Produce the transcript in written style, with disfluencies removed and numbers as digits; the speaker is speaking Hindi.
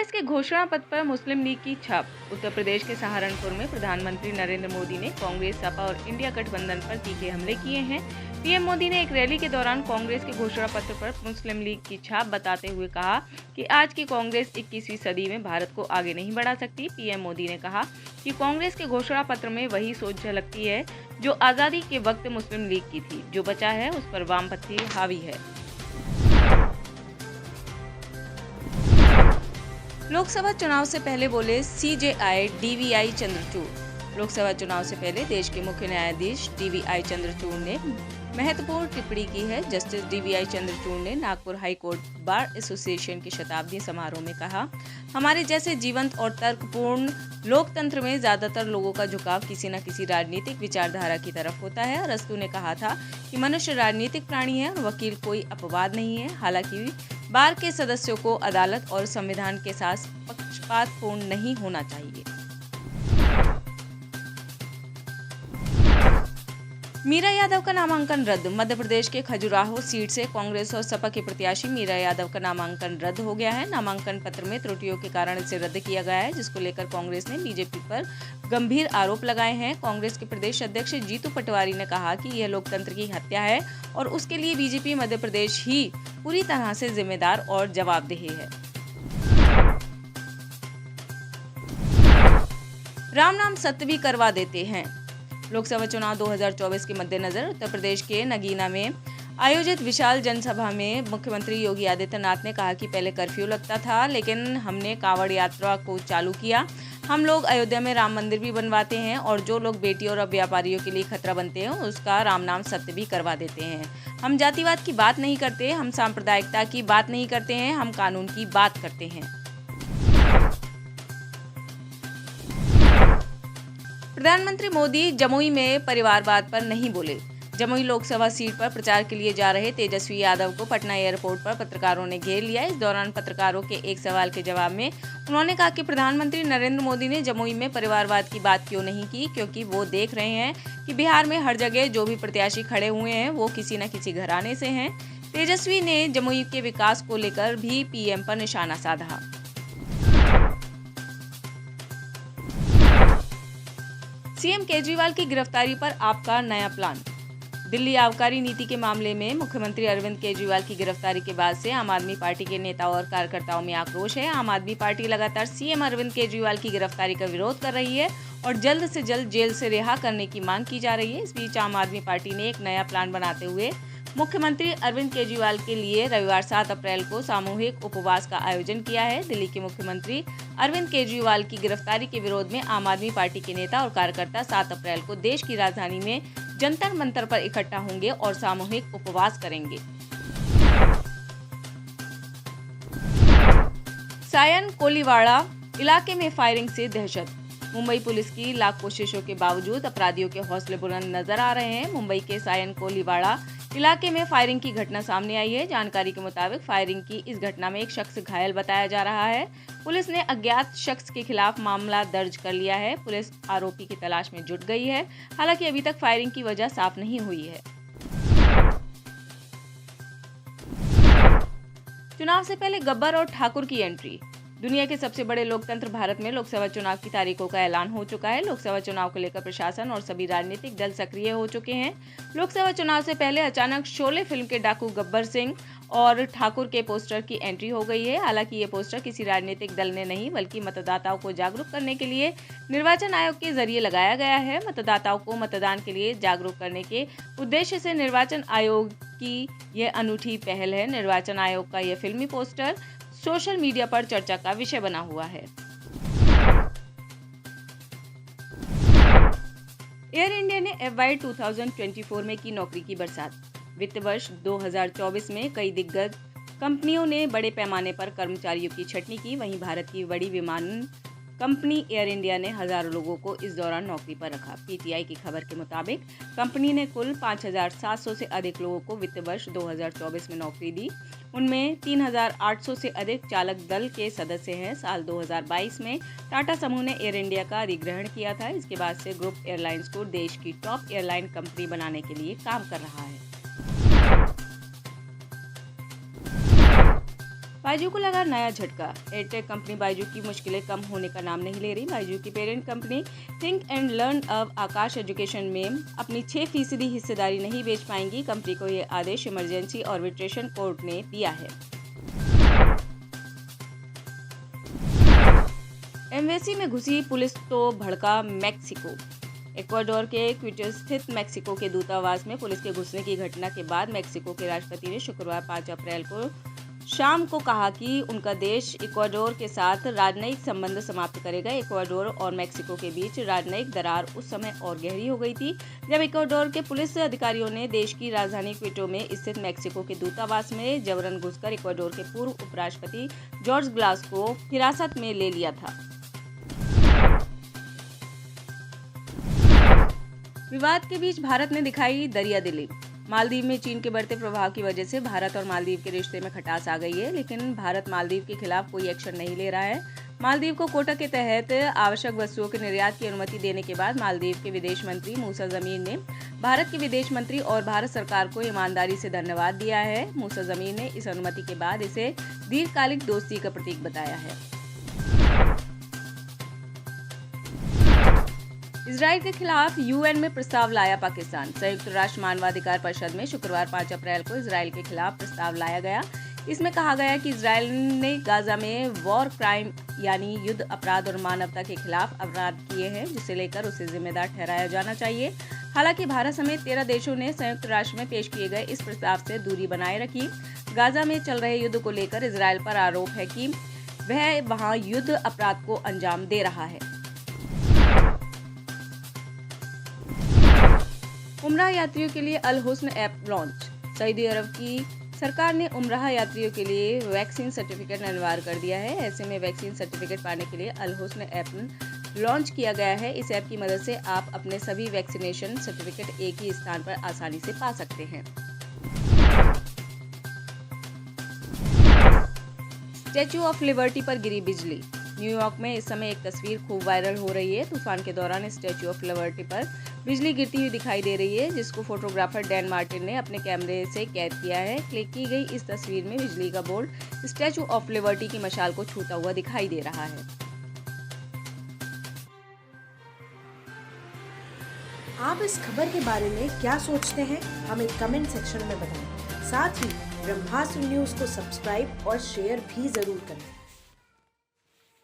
कांग्रेस के घोषणा पत्र पर मुस्लिम लीग की छाप। उत्तर प्रदेश के सहारनपुर में प्रधानमंत्री नरेंद्र मोदी ने कांग्रेस, सपा और इंडिया गठबंधन पर तीखे हमले किए हैं। पीएम मोदी ने एक रैली के दौरान कांग्रेस के घोषणा पत्र पर मुस्लिम लीग की छाप बताते हुए कहा कि आज की कांग्रेस 21वीं सदी में भारत को आगे नहीं बढ़ा सकती। पीएम मोदी ने कहा कि कांग्रेस के घोषणा पत्र में वही सोच झलकती है जो आजादी के वक्त मुस्लिम लीग की थी। जो बचा है उस पर वामपंथी हावी है। लोकसभा चुनाव से पहले बोले सीजेआई डीवीआई चंद्रचूड़। लोकसभा चुनाव से पहले देश के मुख्य न्यायाधीश डीवीआई चंद्रचूड़ ने महत्वपूर्ण टिप्पणी की है। जस्टिस डीवीआई चंद्रचूड़ ने Nagpur high court bar association के शताब्दी समारोह में कहा, हमारे जैसे जीवंत और तर्कपूर्ण लोकतंत्र में ज्यादातर लोगों का झुकाव किसी न किसी राजनीतिक विचारधारा की तरफ होता है। अरस्तू ने कहा था कि मनुष्य राजनीतिक प्राणी है और वकील कोई अपवाद नहीं है। हालांकि बार के सदस्यों को अदालत और संविधान के साथ पक्षपातपूर्ण नहीं होना चाहिए। मीरा यादव का नामांकन रद्द। मध्य प्रदेश के खजुराहो सीट से कांग्रेस और सपा के प्रत्याशी मीरा यादव का नामांकन रद्द हो गया है। नामांकन पत्र में त्रुटियों के कारण इसे रद्द किया गया है, जिसको लेकर कांग्रेस ने बीजेपी पर गंभीर आरोप लगाए हैं। कांग्रेस के प्रदेश अध्यक्ष जीतू पटवारी ने कहा कि यह लोकतंत्र की हत्या है और उसके लिए बीजेपी मध्य प्रदेश ही पूरी तरह से जिम्मेदार और जवाबदेह है। राम नाम सत्य भी करवा देते हैं। लोकसभा चुनाव 2024 के मद्देनजर उत्तर प्रदेश के नगीना में आयोजित विशाल जनसभा में मुख्यमंत्री योगी आदित्यनाथ ने कहा कि पहले कर्फ्यू लगता था, लेकिन हमने कांवड़ यात्रा को चालू किया। हम लोग अयोध्या में राम मंदिर भी बनवाते हैं और जो लोग बेटियों और व्यापारियों के लिए खतरा बनते हैं उसका राम नाम सत्य भी करवा देते हैं। हम जातिवाद की बात नहीं करते, हम सांप्रदायिकता की बात नहीं करते हैं, हम कानून की बात करते हैं। प्रधानमंत्री मोदी जमुई में परिवारवाद पर नहीं बोले। जमुई लोकसभा सीट पर प्रचार के लिए जा रहे तेजस्वी यादव को पटना एयरपोर्ट पर पत्रकारों ने घेर लिया। इस दौरान पत्रकारों के एक सवाल के जवाब में उन्होंने कहा कि प्रधानमंत्री नरेंद्र मोदी ने जमुई में परिवारवाद की बात क्यों नहीं की, क्योंकि वो देख रहे हैं कि बिहार में हर जगह जो भी प्रत्याशी खड़े हुए हैं वो किसी न किसी घराने से हैं। तेजस्वी ने जमुई के विकास को लेकर भी पीएम पर निशाना साधा। सीएम केजरीवाल की गिरफ्तारी पर आपका नया प्लान। दिल्ली आबकारी नीति के मामले में मुख्यमंत्री अरविंद केजरीवाल की गिरफ्तारी के बाद से आम आदमी पार्टी के नेताओं और कार्यकर्ताओं में आक्रोश है। आम आदमी पार्टी लगातार सीएम अरविंद केजरीवाल की गिरफ्तारी का विरोध कर रही है और जल्द से जल्द जेल से रिहा करने की मांग की जा रही है। इस बीच आम आदमी पार्टी ने एक नया प्लान बनाते हुए मुख्यमंत्री अरविंद केजरीवाल के लिए रविवार 7 अप्रैल को सामूहिक उपवास का आयोजन किया है। दिल्ली के मुख्यमंत्री अरविंद केजरीवाल की गिरफ्तारी के विरोध में आम आदमी पार्टी के नेता और कार्यकर्ता 7 अप्रैल को देश की राजधानी में जंतर मंतर पर इकट्ठा होंगे और सामूहिक उपवास करेंगे। सायन कोलीवाड़ा इलाके में फायरिंग से दहशत। मुंबई पुलिस की लाख कोशिशों के बावजूद अपराधियों के हौसले बुलंद नजर आ रहे हैं। मुंबई के सायन कोलीवाड़ा इलाके में फायरिंग की घटना सामने आई है। जानकारी के मुताबिक फायरिंग की इस घटना में एक शख्स घायल बताया जा रहा है। पुलिस ने अज्ञात शख्स के खिलाफ मामला दर्ज कर लिया है। पुलिस आरोपी की तलाश में जुट गई है। हालांकि अभी तक फायरिंग की वजह साफ नहीं हुई है। चुनाव से पहले गब्बर और ठाकुर की एंट्री। दुनिया के सबसे बड़े लोकतंत्र भारत में लोकसभा चुनाव की तारीखों का ऐलान हो चुका है। लोकसभा चुनाव को लेकर प्रशासन और सभी राजनीतिक दल सक्रिय हो चुके हैं। लोकसभा चुनाव से पहले अचानक शोले फिल्म के डाकू गब्बर सिंह और ठाकुर के पोस्टर की एंट्री हो गई है। हालांकि ये पोस्टर किसी राजनीतिक दल ने नहीं बल्कि मतदाताओं को जागरूक करने के लिए निर्वाचन आयोग के जरिए लगाया गया है। मतदाताओं को मतदान के लिए जागरूक करने के उद्देश्य से निर्वाचन आयोग की यह अनूठी पहल है। निर्वाचन आयोग का यह फिल्मी पोस्टर सोशल मीडिया पर चर्चा का विषय बना हुआ है। एयर इंडिया ने FY 2024 में की नौकरी की बरसात। वित्त वर्ष 2024 में कई दिग्गज कंपनियों ने बड़े पैमाने पर कर्मचारियों की छंटनी की। वहीं भारत की बड़ी विमानन कंपनी एयर इंडिया ने हजारों लोगों को इस दौरान नौकरी पर रखा। पीटीआई की खबर के मुताबिक कंपनी ने कुल 5,700 से अधिक लोगों को वित्त वर्ष 2024 में नौकरी दी। उनमें 3,800 से अधिक चालक दल के सदस्य हैं। साल 2022 में टाटा समूह ने एयर इंडिया का अधिग्रहण किया था। इसके बाद से ग्रुप एयरलाइंस को देश की टॉप एयरलाइन कंपनी बनाने के लिए काम कर रहा है। बायजू को लगा नया झटका। एडटेक कंपनी बायजू की मुश्किलें कम होने का नाम नहीं ले रही। बायजू की parent company think and learn अब आकाश एजुकेशन में अपनी 6% हिस्सेदारी नहीं बेच पाएंगी। कंपनी को यह आदेश इमरजेंसी आर्बिट्रेशन कोर्ट ने दिया है। एम्बेसी में घुसी पुलिस तो भड़का मैक्सिको। इक्वाडोर के क्विटो स्थित मैक्सिको के दूतावास में पुलिस के घुसने की घटना के बाद मैक्सिको के राष्ट्रपति ने शुक्रवार 5 अप्रैल को शाम को कहा कि उनका देश इक्वाडोर के साथ राजनयिक संबंध समाप्त करेगा। इक्वाडोर और मैक्सिको के बीच राजनयिक दरार उस समय और गहरी हो गई थी जब इक्वाडोर के पुलिस अधिकारियों ने देश की राजधानी क्विटो में स्थित मैक्सिको के दूतावास में जबरन घुसकर इक्वाडोर के पूर्व उपराष्ट्रपति जॉर्ज ग्लास को हिरासत में ले लिया था। विवाद के बीच भारत ने दिखाई दरियादिली। मालदीव में चीन के बढ़ते प्रभाव की वजह से भारत और मालदीव के रिश्ते में खटास आ गई है, लेकिन भारत मालदीव के खिलाफ कोई एक्शन नहीं ले रहा है। मालदीव को कोटा के तहत आवश्यक वस्तुओं के निर्यात की अनुमति देने के बाद मालदीव के विदेश मंत्री मूसा जमीर ने भारत के विदेश मंत्री और भारत सरकार को ईमानदारी से धन्यवाद दिया है। मूसा जमीर ने इस अनुमति के बाद इसे दीर्घकालिक दोस्ती का प्रतीक बताया है। इजराइल के खिलाफ यूएन में प्रस्ताव लाया पाकिस्तान। संयुक्त राष्ट्र मानवाधिकार परिषद में शुक्रवार 5 अप्रैल को इजराइल के खिलाफ प्रस्ताव लाया गया। इसमें कहा गया कि इजराइल ने गाजा में वॉर क्राइम यानी युद्ध अपराध और मानवता के खिलाफ अपराध किए हैं, जिसे लेकर उसे जिम्मेदार ठहराया जाना चाहिए। हालांकि भारत समेत 13 देशों ने संयुक्त राष्ट्र में पेश किए गए इस प्रस्ताव से दूरी बनाए रखी। गाजा में चल रहे युद्ध को लेकर इजराइल पर आरोप है कि वह वहां युद्ध अपराध को अंजाम दे रहा है। उमराह यात्रियों के लिए अल हुस्न ऐप लॉन्च। सऊदी अरब की सरकार ने उमराह यात्रियों के लिए वैक्सीन सर्टिफिकेट अनिवार्य कर दिया है। ऐसे में वैक्सीन सर्टिफिकेट पाने के लिए अल हुस्न ऐप लॉन्च किया गया है। इस ऐप की मदद से आप अपने सभी वैक्सीनेशन सर्टिफिकेट एक ही स्थान पर आसानी से पा सकते हैं। स्टैच्यू ऑफ लिबर्टी पर गिरी बिजली। न्यूयॉर्क में इस समय एक तस्वीर खूब वायरल हो रही है। तूफान के दौरान स्टैच्यू ऑफ लिबर्टी पर बिजली गिरती हुई दिखाई दे रही है, जिसको फोटोग्राफर डैन मार्टिन ने अपने कैमरे से कैद किया है। क्लिक की गई इस तस्वीर में बिजली का बोल्ट स्टैच्यू ऑफ लिबर्टी की मशाल को छूता हुआ दिखाई दे रहा है। आप इस खबर के बारे में क्या सोचते हैं, हमें कमेंट सेक्शन में बताएं। साथ ही ब्रह्मास्त्र न्यूज को सब्सक्राइब और शेयर भी जरूर करें।